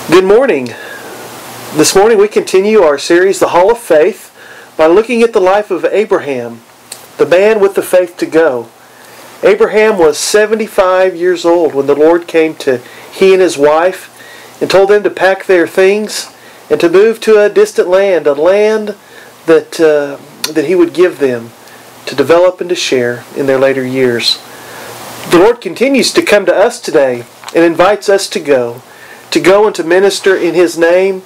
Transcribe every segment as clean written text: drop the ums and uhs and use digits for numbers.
Good morning. This morning we continue our series, The Hall of Faith, by looking at the life of Abraham, the man with the faith to go. Abraham was 75 years old when the Lord came to he and his wife and told them to pack their things and to move to a distant land, a land that he would give them to develop and to share in their later years. The Lord continues to come to us today and invites us to go and to minister in His name.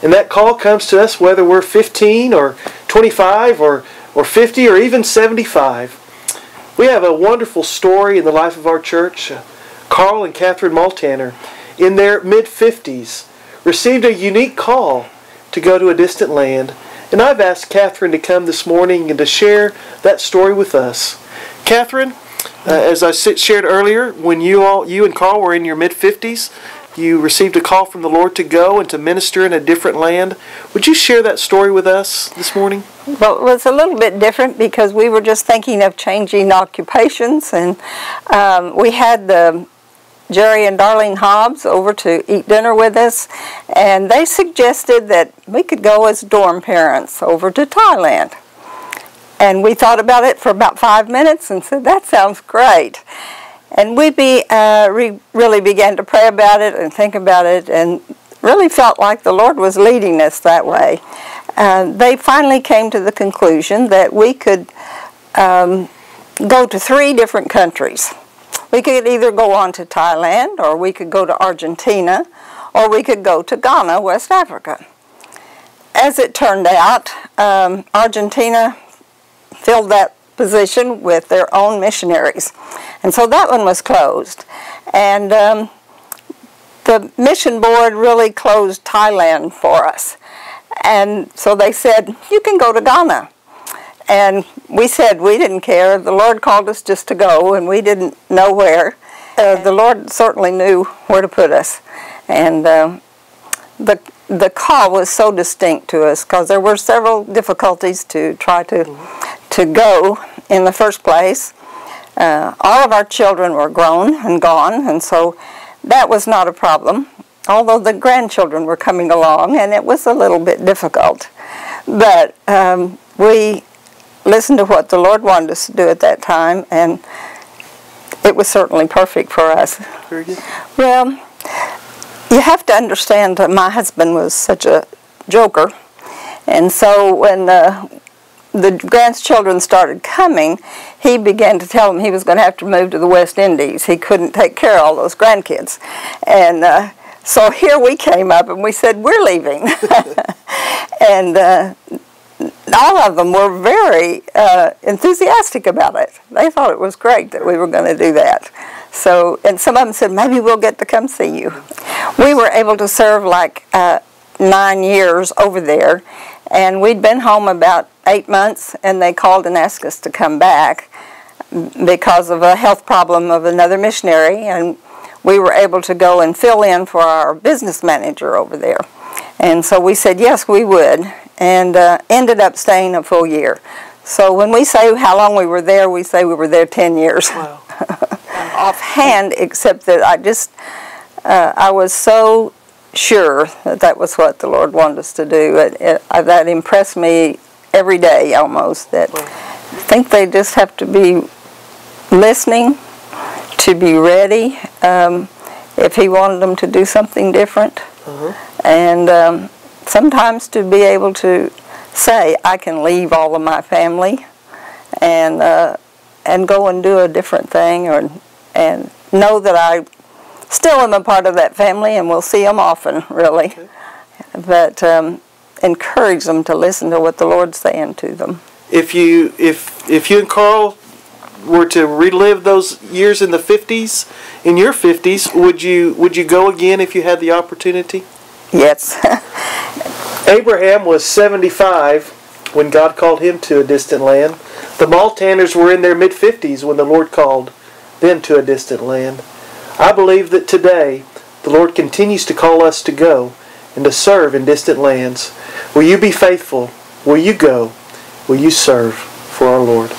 And that call comes to us whether we're 15 or 25 or 50 or even 75. We have a wonderful story in the life of our church. Carl and Kathryn Malthaner, in their mid-50s, received a unique call to go to a distant land. And I've asked Kathryn to come this morning and to share that story with us. Kathryn, as I shared earlier, when you and Carl were in your mid-50s, you received a call from the Lord to go and to minister in a different land. Would you share that story with us this morning? Well, it was a little bit different because we were just thinking of changing occupations, and we had Jerry and Darlene Hobbs over to eat dinner with us, and they suggested that we could go as dorm parents over to Thailand. And we thought about it for about 5 minutes and said, that sounds great. And we really began to pray about it and think about it and really felt like the Lord was leading us that way. They finally came to the conclusion that we could go to 3 different countries. We could either go on to Thailand, or we could go to Argentina, or we could go to Ghana, West Africa. As it turned out, Argentina filled that position with their own missionaries. And so that one was closed. And the mission board really closed Thailand for us. And so they said, you can go to Ghana. And we said we didn't care. The Lord called us just to go, and we didn't know where. The Lord certainly knew where to put us. And the call was so distinct to us because there were several difficulties to try to go in the first place. All of our children were grown and gone, and so that was not a problem, although the grandchildren were coming along, and it was a little bit difficult. But we listened to what the Lord wanted us to do at that time, and it was certainly perfect for us. Very good. Well, you have to understand that my husband was such a joker, and so when the grandchildren started coming, he began to tell them he was going to have to move to the West Indies. He couldn't take care of all those grandkids. And so here we came up and we said, we're leaving. And all of them were very enthusiastic about it. They thought it was great that we were going to do that. So, and some of them said, maybe we'll get to come see you. We were able to serve like 9 years over there, and we'd been home about 8 months, and they called and asked us to come back because of a health problem of another missionary, and we were able to go and fill in for our business manager over there. And so we said yes, we would, and ended up staying a full year. So when we say how long we were there, we say we were there 10 years. Wow. Offhand, except that I was so sure that that was what the Lord wanted us to do. That impressed me every day almost. That I think they just have to be listening, to be ready if He wanted them to do something different, and sometimes to be able to say, I can leave all of my family and go and do a different thing, and know that I still am a part of that family and we'll see them often, really. Okay. But encourage them to listen to what the Lord's saying to them. If you and Carl were to relive those years in the 50s, in your 50s, would you go again if you had the opportunity? Yes. Abraham was 75 when God called him to a distant land. The Malthaners were in their mid-50s when the Lord called them to a distant land. I believe that today the Lord continues to call us to go and to serve in distant lands. Will you be faithful? Will you go? Will you serve for our Lord?